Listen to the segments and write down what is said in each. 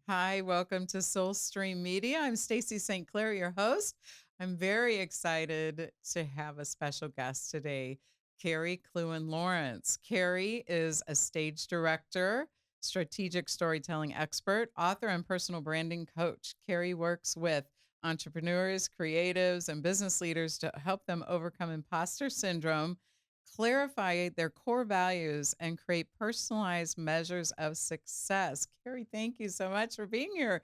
Hi, welcome to Soulstream Media. I'm Stacy St. Clair, your host. I'm very excited to have a special guest today, Carrie Klewin Lawrence. Carrie is a stage director, strategic storytelling expert, author, and personal branding coach. Carrie works with entrepreneurs, creatives, and business leaders to help them overcome imposter syndrome, clarify their core values, and create personalized measures of success. Carrie, thank you so much for being here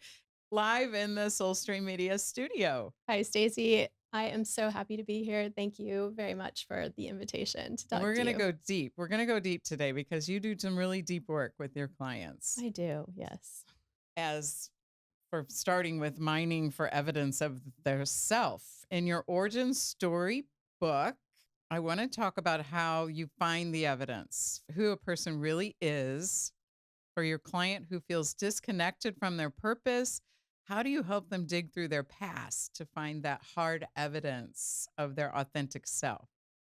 live in the Soulstream Media studio. Hi, Stacey. I am so happy to be here. Thank you very much for the invitation to And talk we're to going to you. go deep. We're going to go deep today because you do some really deep work with your clients. I do, yes. As for starting with mining for evidence of their self. In your origin story book, I want to talk about how you find the evidence, who a person really is. For your client who feels disconnected from their purpose, how do you help them dig through their past to find that hard evidence of their authentic self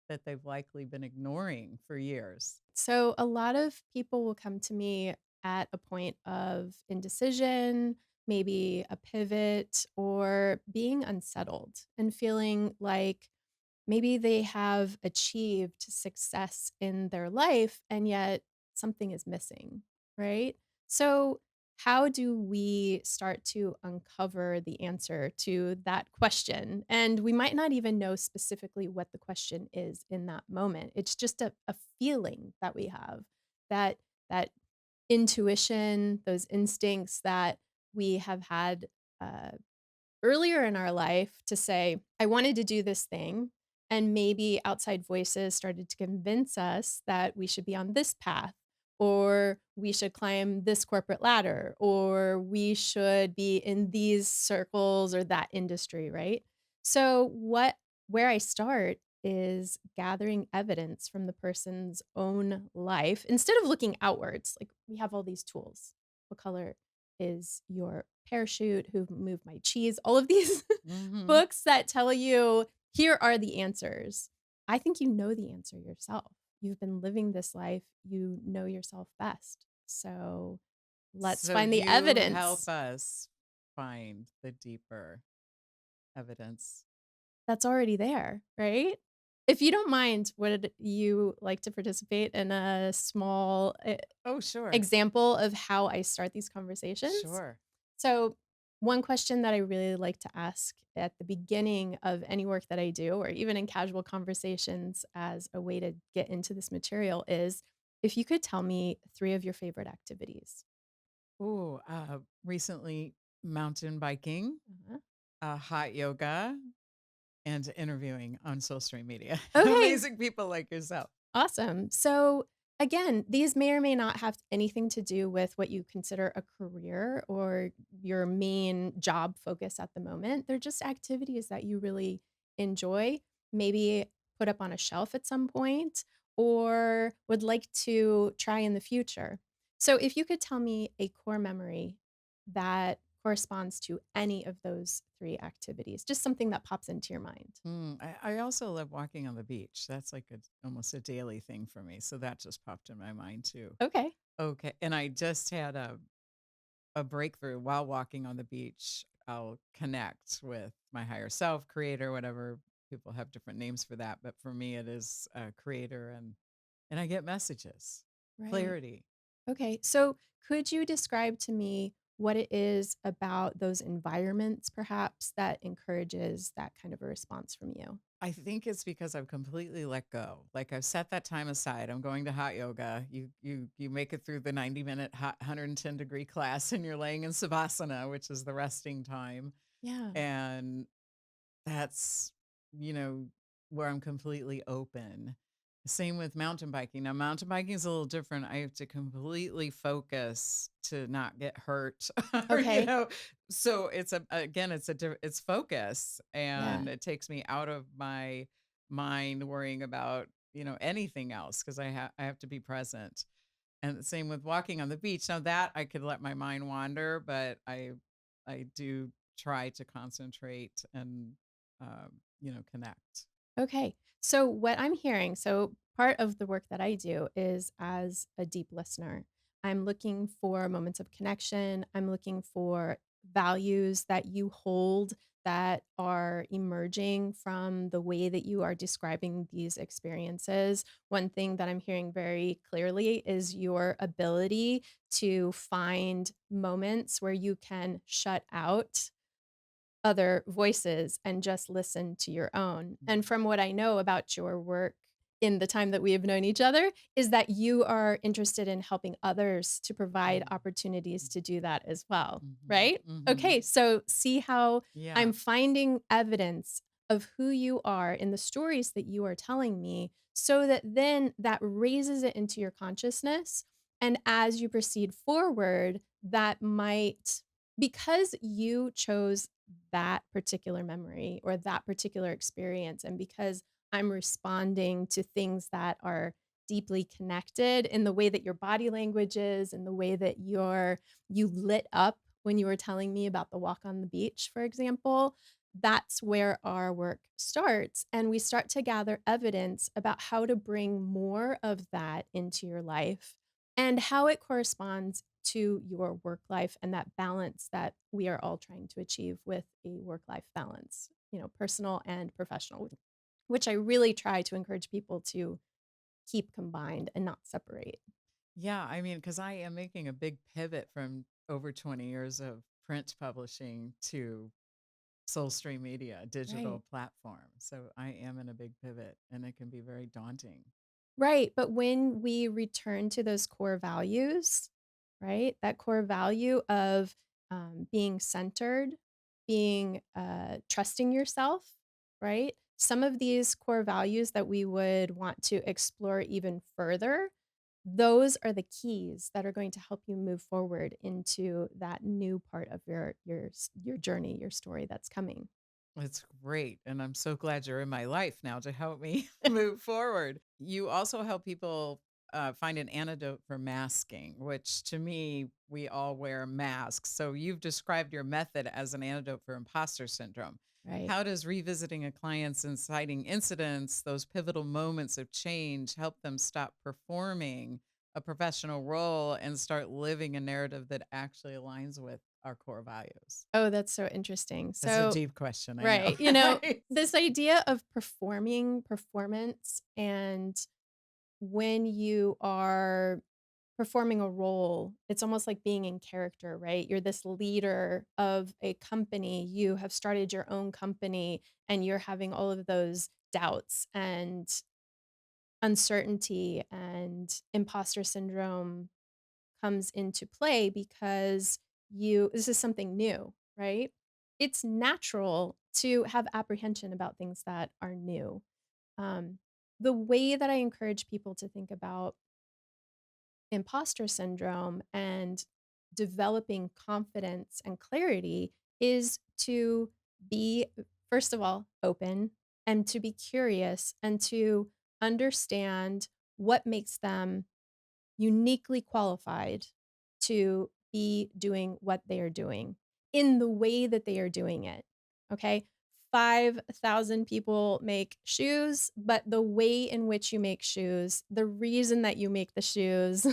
that they've likely been ignoring for years? So, a lot of people will come to me at a point of indecision, maybe a pivot, or being unsettled and feeling like maybe they have achieved success in their life and yet something is missing, right? So, how do we start to uncover the answer to that question? And we might not even know specifically what the question is in that moment. It's just a feeling that we have that that intuition, those instincts that we have had uh, earlier in our life to say, I wanted to do this thing. And maybe outside voices started to convince us that we should be on this path, or we should climb this corporate ladder, or we should be in these circles or that industry, right? So, where I start is gathering evidence from the person's own life instead of looking outwards. Like we have all these tools. What color is your parachute? Who moved my cheese? All of these Hmm. books that tell you, here are the answers. I think you know the answer yourself. You've been living this life, you know yourself best. So let's So find the you help evidence us find the deeper evidence. that's already there, right? If you don't mind, would you like to participate in a small Oh, sure. example of how I start these conversations? Sure. So, one question that I really like to ask at the beginning of any work that I do, or even in casual conversations as a way to get into this material, is if you could tell me three of your favorite activities. Ooh, recently mountain biking, Uh-huh. hot yoga, and interviewing on social media. Okay, Amazing people like yourself. awesome. So, again, these may or may not have anything to do with what you consider a career or your main job focus at the moment. They're just activities that you really enjoy, maybe put up on a shelf at some point, or would like to try in the future. So, if you could tell me a core memory that corresponds to any of those three activities, just something that pops into your mind. I also love walking on the beach. That's like almost a daily thing for me. So that just popped in my mind too. Okay. Okay. And I just had a breakthrough while walking on the beach. I'll connect with my higher self, creator, whatever. People have different names for that. But for me, it is creator, and I get messages, Right. clarity. Okay. So could you describe to me what it is about those environments perhaps that encourages that kind of a response from you? I think it's because I've completely let go. Like I've set that time aside. I'm going to hot yoga. You make it through the 90-minute hot 110-degree class and you're laying in savasana, which is the resting time. Yeah. And that's, you know, where I'm completely open. Same with mountain biking. Now, mountain biking is a little different. I have to completely focus to not get hurt, or, Okay. So it's again, it's focus, Yeah. and it takes me out of my mind worrying about anything else because I have to be present. And the same with walking on the beach. Now that I could let my mind wander, but I do try to concentrate and connect. Okay. So what I'm hearing, so part of the work that I do is as a deep listener. I'm looking for moments of connection. I'm looking for values that you hold that are emerging from the way that you are describing these experiences. One thing that I'm hearing very clearly is your ability to find moments where you can shut out other voices and just listen to your own. And from what I know about your work in the time that we have known each other, is that you are interested in helping others to provide Mhm. opportunities to do that as well, Mhm. right? Okay, Mhm. so see how Yeah. I'm finding evidence of who you are in the stories that you are telling me so that then that raises it into your consciousness. And as you proceed forward, that might, because you chose that particular memory or that particular experience. And because I'm responding to things that are deeply connected in the way that your body language is, in the way that you lit up when you were telling me about the walk on the beach, for example, that's where our work starts. And we start to gather evidence about how to bring more of that into your life and how it corresponds to your work life and that balance that we are all trying to achieve with a work life balance, personal and professional, which I really try to encourage people to keep combined and not separate. Yeah, I mean, because I am making a big pivot from over 20 years of print publishing to Soul Stream Media, a Right. digital platform. So I am in a big pivot and it can be very daunting. Right, but when we return to those core values, right? That core value of, being centered, being, trusting yourself, right? Some of these core values that we would want to explore even further, those are the keys that are going to help you move forward into that new part of your journey, your story that's coming. It's great. And I'm so glad you're in my life now to help me move forward. You also help people find an antidote for masking, which to me, we all wear masks. So you've described your method as an antidote for imposter syndrome. Right. How does revisiting a client's inciting incidents, those pivotal moments of change, help them stop performing a professional role and start living a narrative that actually aligns with our core values? Oh, that's so interesting. That's a So deep question, I know, right. right? This idea of performing performance and when you are performing a role, it's almost like being in character, right? You're this leader of a company. You have started your own company and you're having all of those doubts and uncertainty and imposter syndrome comes into play because this is something new, right? It's natural to have apprehension about things that are new. Um, the way that I encourage people to think about imposter syndrome and developing confidence and clarity is to be, first of all, open and to be curious and to understand what makes them uniquely qualified to be doing what they are doing in the way that they are doing it. Okay. 5,000 people make shoes, but the way in which you make shoes, the reason that you make the shoes,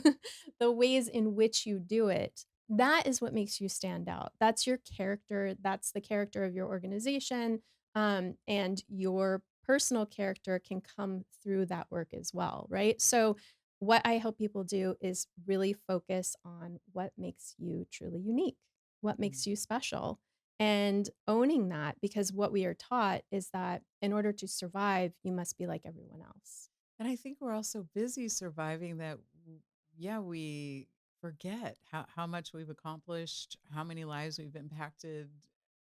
the ways in which you do it, that is what makes you stand out. That's your character. That's the character of your organization. And your personal character can come through that work as well. Right. So, what I help people do is really focus on what makes you truly unique, what Mm. makes you special, and owning that because what we are taught is that in order to survive, you must be like everyone else. And I think we're also busy surviving that, yeah, we forget how much we've accomplished, how many lives we've impacted,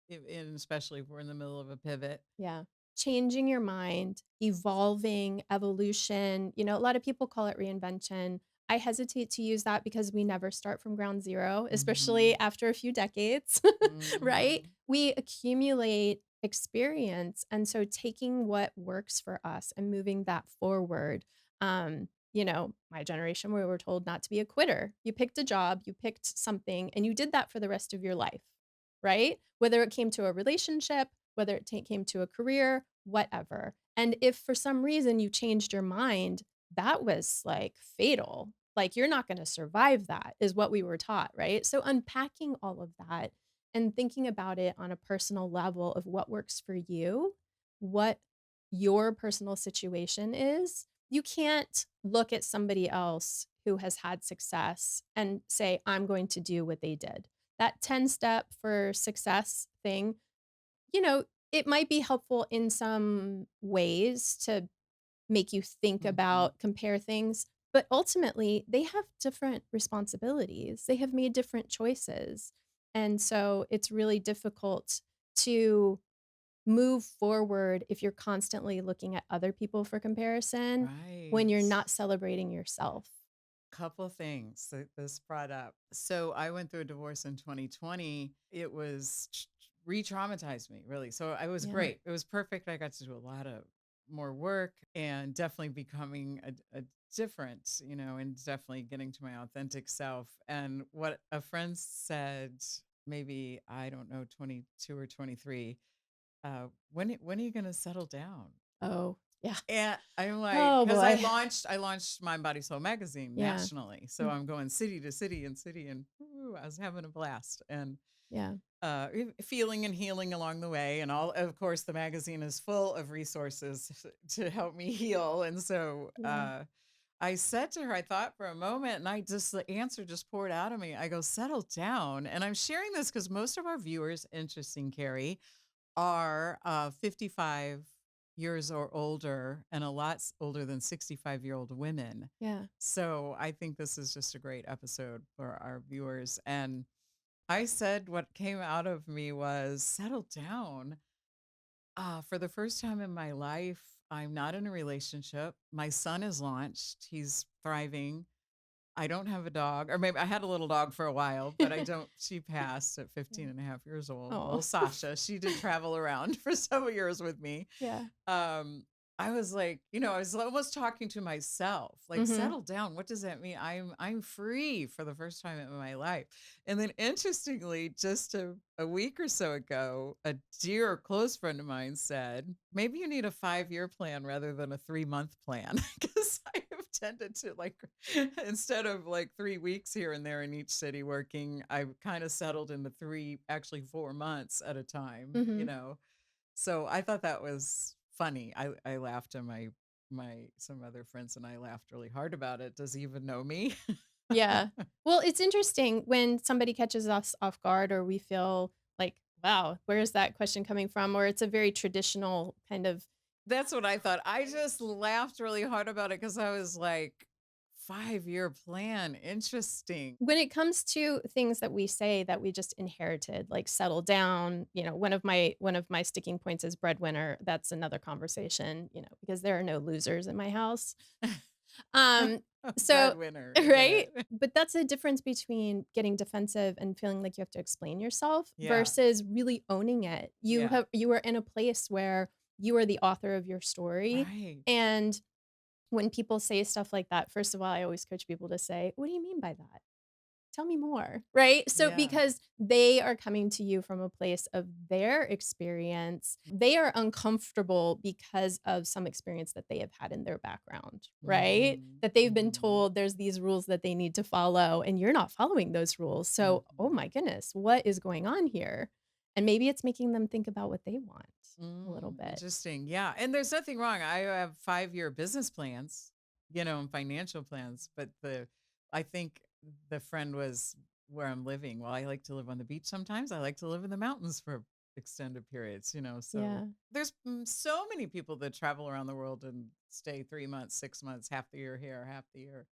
in, especially if we're in the middle of a pivot. Yeah. Changing your mind, evolving, evolution. A lot of people call it reinvention. I hesitate to use that because we never start from ground zero, especially Hmm. after a few decades, right? Hmm. We accumulate experience. And so taking what works for us and moving that forward. My generation, we were told not to be a quitter. You picked a job, you picked something, and you did that for the rest of your life, right? Whether it came to a relationship, whether it came to a career, whatever. And if for some reason you changed your mind, that was like fatal. Like, you're not gonna survive that is what we were taught, right? So unpacking all of that and thinking about it on a personal level of what works for you, what your personal situation is. You can't look at somebody else who has had success and say, "I'm going to do what they did." That 10-step for success thing, it might be helpful in some ways to make you think Mhm. about, compare things, but ultimately, they have different responsibilities. They have made different choices. And so it's really difficult to move forward if you're constantly looking at other people for comparison when Right. you're not celebrating yourself. Couple things that this brought up. So I went through a divorce in 2020. It was re-traumatized me, really. So I was Yeah. great. It was perfect. I got to do a lot of more work and definitely becoming a different, and definitely getting to my authentic self. And what a friend said, maybe I don't know, 22 or 23, when are you going to settle down? Oh, yeah. And I'm like, Oh, because boy. I launched Mind Body Soul magazine Yeah. nationally, so Mm, I'm going city to city and city, and ooh, I was having a blast, and yeah. feeling and healing along the way, and all. Of course, the magazine is full of resources to help me heal, and so Yeah. I said to her, I thought for a moment, and the answer just poured out of me. I go, settle down, and I'm sharing this because most of our viewers, interesting, Carrie, are 55 years or older and a lot older than 65-year-old women. Yeah. So I think this is just a great episode for our viewers. And I said what came out of me was settle down. For the first time in my life, I'm not in a relationship. My son is launched, he's thriving. I don't have a dog, or maybe I had a little dog for a while, but I don't. She passed at Yeah. 15 and a half years old. Oh. Little Sasha, she did travel around for several years with me. Yeah. um I was like, I was almost talking to myself, like, Mhm. settle down. What does that mean? I'm free for the first time in my life. And then interestingly, just a week or so ago, a dear close friend of mine said, maybe you need a 5-year plan rather than a 3-month plan. Because I have tended to, like, instead of like 3 weeks here and there in each city working, I've kind of settled into three, actually 4 months at a time. Mhm. So I thought that was funny. I laughed, and my some other friends and I laughed really hard about it. Does he even know me? Yeah. Well, it's interesting when somebody catches us off guard or we feel like, "Wow, where is that question coming from?" Or it's a very traditional kind of. That's what I thought. I just laughed really hard about it because I was like, 5-year plan, interesting. When it comes to things that we say that we just inherited, like settle down, one of my sticking points is breadwinner. That's another conversation, because there are no losers in my house. Um, so Breadwinner, I get right? it. But that's a difference between getting defensive and feeling like you have to explain yourself Yeah, versus really owning it. yeah, You are in a place where you are the author of your story. right. And when people say stuff like that, first of all, I always coach people to say, "What do you mean by that? Tell me more," right? So Yeah. because they are coming to you from a place of their experience, they are uncomfortable because of some experience that they have had in their background, right? Mhm, That they've been mhm, told there's these rules that they need to follow and you're not following those rules. So, oh mhm. my goodness, what is going on here? And maybe it's making them think about what they want a little bit. Interesting. Yeah. And there's nothing wrong. I have 5-year business plans, and financial plans. But I think the friend was where I'm living. Well, I like to live on the beach sometimes. I like to live in the mountains for extended periods. So Yeah. there's so many people that travel around the world and stay 3 months, 6 months, half the year here, half the year.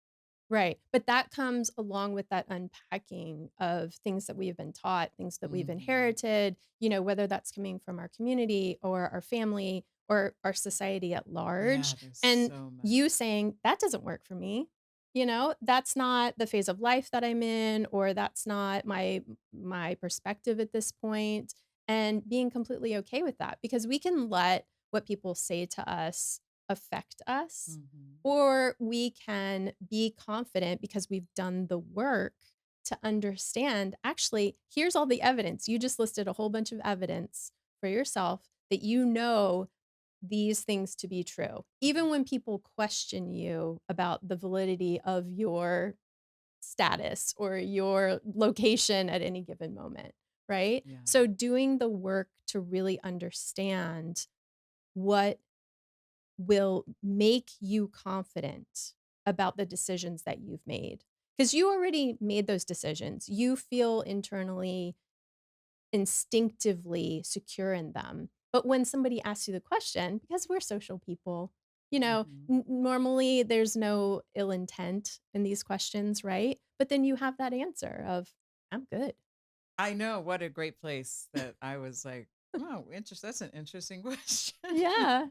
Right, but that comes along with that unpacking of things that we have been taught, things that we've Hmm. inherited, whether that's coming from our community or our family or our society at large, Yeah, there's and so much. you saying, "That doesn't work for me." That's not the phase of life that I'm in, or that's not my perspective at this point, and being completely okay with that because we can let what people say to us affect us Hmm. or we can be confident because we've done the work to understand actually, here's all the evidence. You just listed a whole bunch of evidence for yourself that these things to be true. Even when people question you about the validity of your status or your location at any given moment, right? Yeah. So doing the work to really understand what will make you confident about the decisions that you've made. Because you already made those decisions. You feel internally, instinctively secure in them. But when somebody asks you the question, because we're social people, Mhm. normally there's no ill intent in these questions, right? But then you have that answer of, I'm good. I know, what a great place that I was like, "Oh, interest that's an interesting question." Yeah.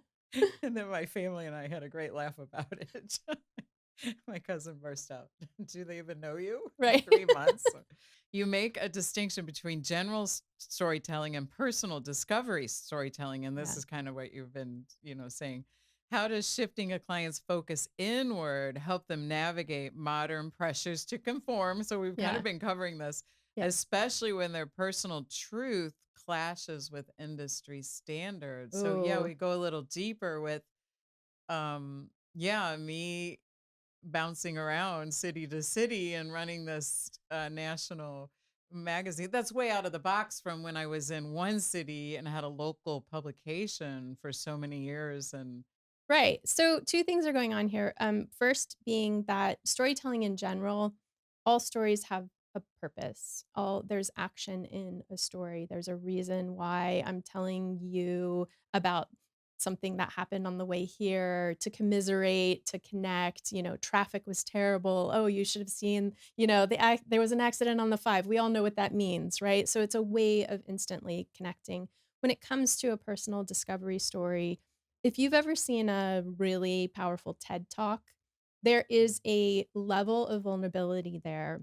And then my family and I had a great laugh about it. My cousin burst out, "Do they even know you in Right. 3 months?" You make a distinction between general storytelling and personal discovery storytelling, and this Yeah. is kind of what you've been, saying. How does shifting a client's focus inward help them navigate modern pressures to conform? So we've kind of Yeah. been covering this, Yeah. especially when their personal truth clashes with industry standards. So yeah, Ooh. we go a little deeper with yeah, me bouncing around city to city and running this national magazine. That's way out of the box from when I was in one city and had a local publication for so many years. And Right. So 2 things are going on here. First being that storytelling in general, all stories have a purpose. All There's action in a story. There's a reason why I'm telling you about something that happened on the way here to commiserate, to connect. Traffic was terrible. Oh, you should have seen, there was an accident on the 5. We all know what that means, right? So it's a way of instantly connecting. When it comes to a personal discovery story, if you've ever seen a really powerful TED Talk, there is a level of vulnerability there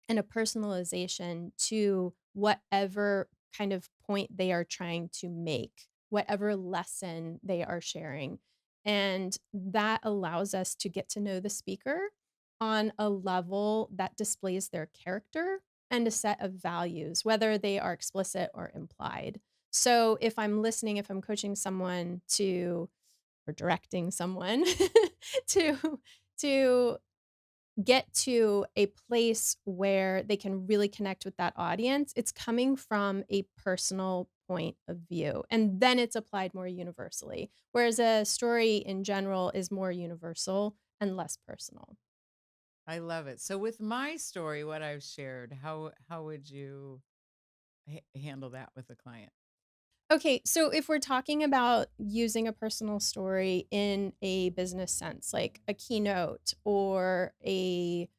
and a personalization to whatever kind of point they are trying to make, whatever lesson they are sharing. And that allows us to get to know the speaker on a level that displays their character and a set of values, whether they are explicit or implied. So if I'm listening, if I'm coaching someone to or directing someone to to get to a place where they can really connect with that audience, it's coming from a personal point of view, and then it's applied more universally, whereas a story in general is more universal and less personal. I love it. So with my story, what I've shared, how would you handle that with a client? Okay, so if we're talking about using a personal story in a business sense, like a keynote or a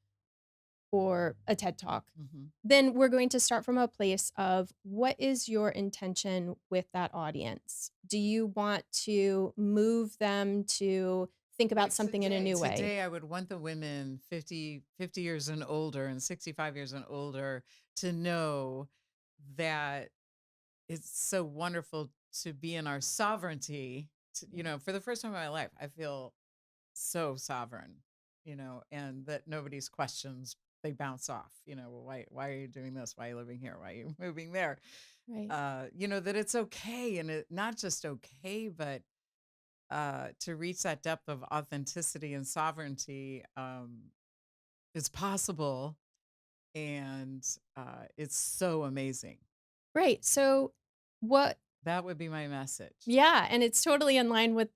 TED Talk, Hmm. then we're going to start from a place of what is your intention with that audience? Do you want to move them to think about Like something in a new way? today I would want the women 50 years and older and 65 years and older to know that it's so wonderful to be in our sovereignty. Yeah. For the first time in my life, I feel so sovereign, and that nobody's questions, they bounce off. Well, why are you doing this? Why are you living here? Why are you moving there? Right. That it's okay, and it not just okay, but to reach that depth of authenticity and sovereignty, is possible, and it's so amazing. Right. So what That would be my message. yeah, and it's totally in line with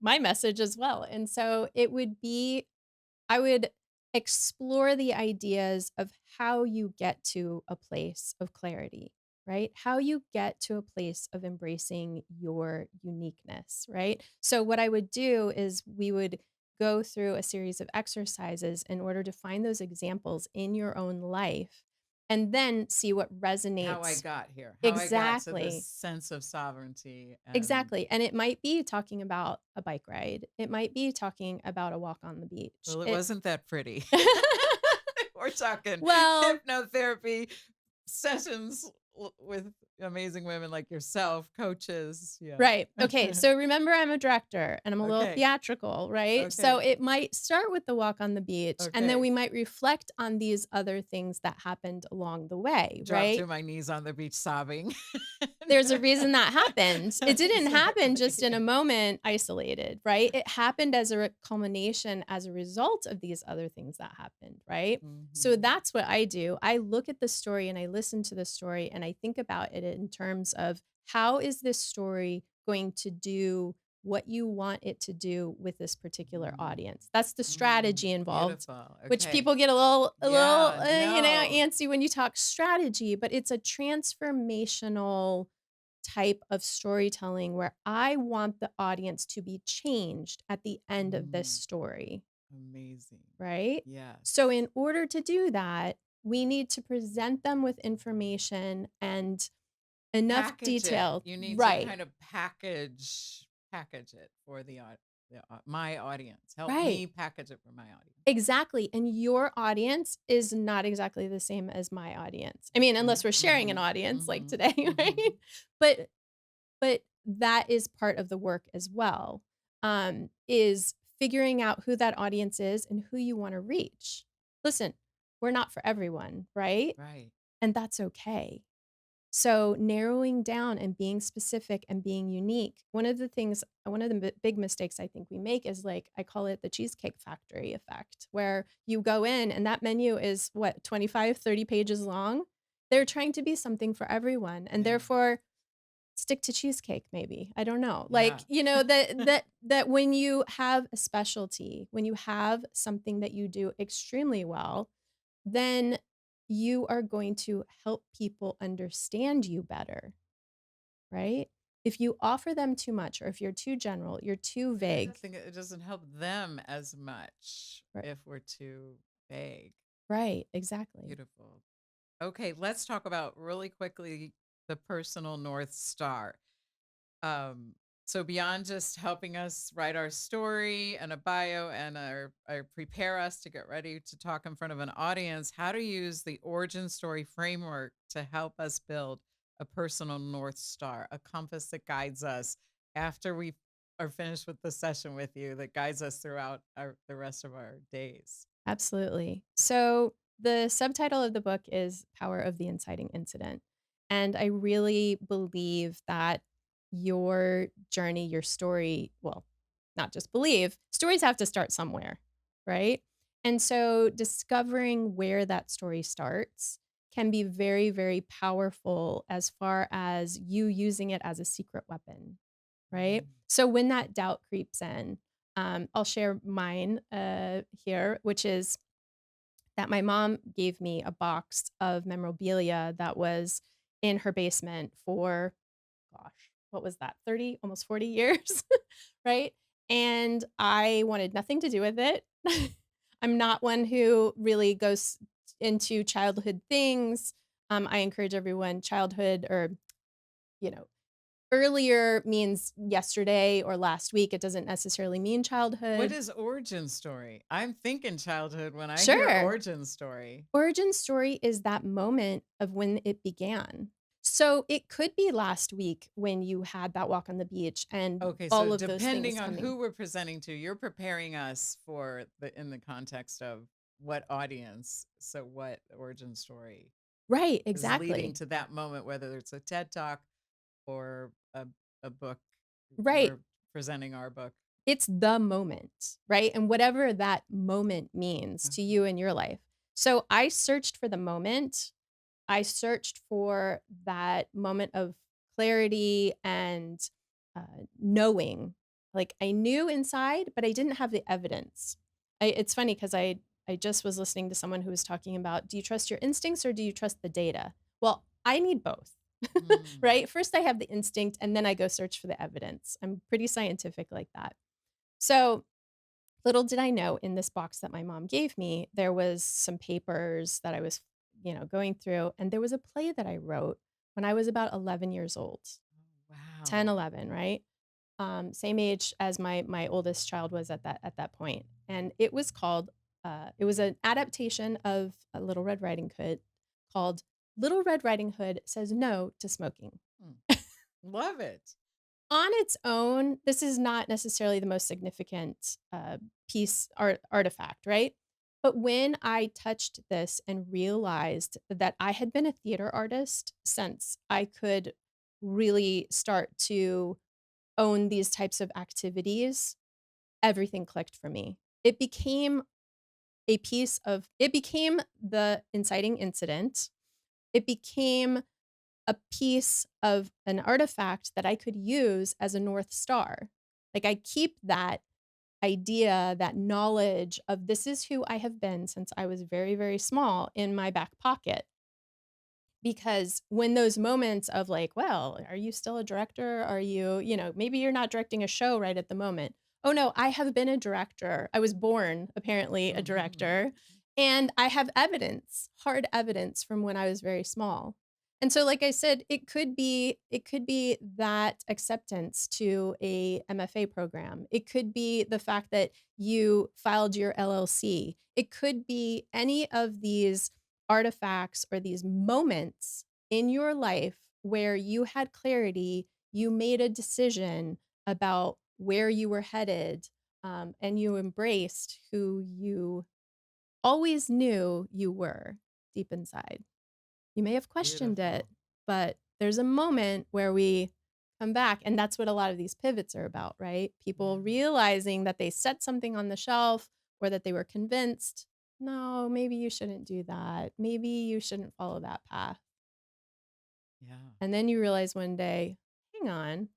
my message as well. And so it would be I would explore the ideas of how you get to a place of clarity, right? How you get to a place of embracing your uniqueness, right? So, what I would do is we would go through a series of exercises in order to find those examples in your own life and then see what How I resonates. got here, how I got to this Exactly. sense of sovereignty, and Exactly. And it might be talking about a bike ride. It might be talking about a walk on the beach. well, it wasn't that pretty. We're talking Well, hypnotherapy sessions with amazing women like yourself, coaches. Yeah. right. Okay. So remember, I'm a director and I'm a little Okay. theatrical, right? So Okay. it might start with the walk on the beach, and then Okay. we might reflect on these other things that happened along the way, Drop right? to my knees on the beach sobbing. there's a reason that happened. It didn't happen just in a Exactly. moment isolated, right? It happened as a culmination as a result of these other things that happened, right? So Mhm. that's what I do. I look at the story and I listen to the story and I think about it in terms of how is this story going to do what you want it to do with this particular Mm. audience. That's the strategy involved, Beautiful. which Okay. people get a little, Yeah, no. antsy when you talk strategy, but it's a transformational type of storytelling where I want the audience to be changed at the end of this Mm, story, amazing. right? So, Yes. in order to do that, we need to present them with information and enough Package it. detail. You need to Right, kind of package it for my audience. Help right. me package it for my audience. Exactly, and your audience is not exactly the same as my audience. I mean, unless Mhm, we're sharing an mhm, audience like mhm, today, right? mhm. But but that is part of the work as well, is figuring out who that audience is and who you wanna reach. Listen, we're not for everyone, right? Right. And that's okay. So, narrowing down and being specific and being unique. One of the big mistakes I think we make is like, I call it the Cheesecake Factory effect, where you go in and that menu is what, 25, 30 pages long? They're trying to be something for everyone. And Yeah. therefore, stick to cheesecake maybe. I don't know. Yeah. That when you have a specialty, when you have something that you do extremely well, then you are going to help people understand you better, right? If you offer them too much or if you're too general, you're too And I vague. just think it doesn't help them as much Right, if we're too vague. right, exactly. Beautiful. Okay, let's talk about really quickly the personal North Star. Um, so beyond just helping us write our story and a bio and prepare us to get ready to talk in front of an audience, how to use the origin story framework to help us build a personal North Star, a compass that guides us after we are finished with the session with you, that guides us throughout the rest of our days. Absolutely. So the subtitle of the book is Power of the Inciting Incident. And I really believe that your journey, your story, well, not just believe, stories have to start somewhere, right? And so discovering where that story starts can be very, very powerful as far as you using it as a secret weapon, right? Mm. So when that doubt creeps in, I'll share mine here, which is that my mom gave me a box of memorabilia that was in her basement for, gosh, what was that? 30, almost 40 years, right? And I wanted nothing to do with it. I'm not one who really goes into childhood things. I encourage everyone, childhood or, you know, earlier means yesterday or last week. It doesn't necessarily mean What childhood. is origin story? I'm thinking childhood when I hear Sure. origin story. Origin story is that moment of when it began. So it could be last week when you had that walk on the beach and Okay, so all of those things depending on coming. who we're presenting to, you're preparing us for the in the context of what audience, so what origin story Right, is leading exactly. to that moment, whether it's a TED talk or a book. Right. We're presenting our book. It's the moment, right? And whatever that moment means to Okay. you in your life. So I searched for the moment. I searched for that moment of clarity and knowing. Like I knew inside, but I didn't have the evidence. It's funny because I just was listening to someone who was talking about, do you trust your instincts or do you trust the data? Well, I need both, Mm, right? First, I have the instinct, and then I go search for the evidence. I'm pretty scientific like that. So little did I know, in this box that my mom gave me, there was some papers that I was, going through, and there was a play that I wrote when I was about 11 years old, wow. 10, 11, right? Same age as my oldest child was at that point, and it was called. It was an adaptation of a Little Red Riding Hood called "Little Red Riding Hood Says No to Smoking." Hmm. Love it. On its own, this is not necessarily the most significant, artifact, right? But when I touched this and realized that I had been a theater artist since I could really start to own these types of activities, everything clicked for me. It became the inciting incident. It became a piece of an artifact that I could use as a North Star. Like, I keep that idea, that knowledge of this is who I have been since I was very, very small in my back pocket. Because when those moments of like, well, are you still a director? Are you, maybe you're not directing a show right at the moment. Oh no, I have been a director. I was born apparently a Mhm. director. And I have evidence, hard evidence from when I was very small. And so like I said, it could be that acceptance to a MFA program. It could be the fact that you filed your LLC. It could be any of these artifacts or these moments in your life where you had clarity, you made a decision about where you were headed, and you embraced who you always knew you were deep inside. You may have questioned it, Beautiful. but there's a moment where we come back, and that's what a lot of these pivots are about, right? People Yeah. realizing that they set something on the shelf or that they were convinced, "No, maybe you shouldn't do that. Maybe you shouldn't follow that path." Yeah. And then you realize one day, "Hang on,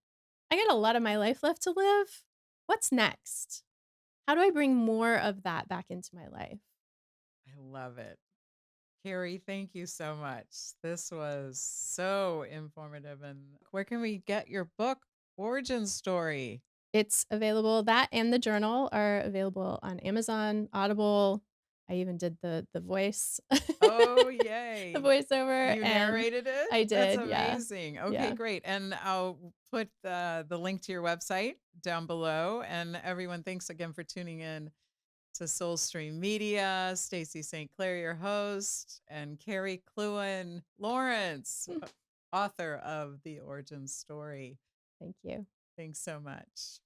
I got a lot of my life left to live. What's next? How do I bring more of that back into my life?" I love it. Carrie, thank you so much. This was so informative. And where can we get your book, Origin Story? It's available, that and the journal are available on Amazon, Audible. I even did the voice, Oh, the yay. voiceover, You and narrated it? I That's did, yeah. amazing. Okay, Yeah. great. And I'll put the link to your website down below. And everyone, thanks again for tuning in to Soulstream Media. Stacey St. Clair, your host, and Carrie Klewin Lawrence, author of The Origin Story. Thank you. Thanks so much.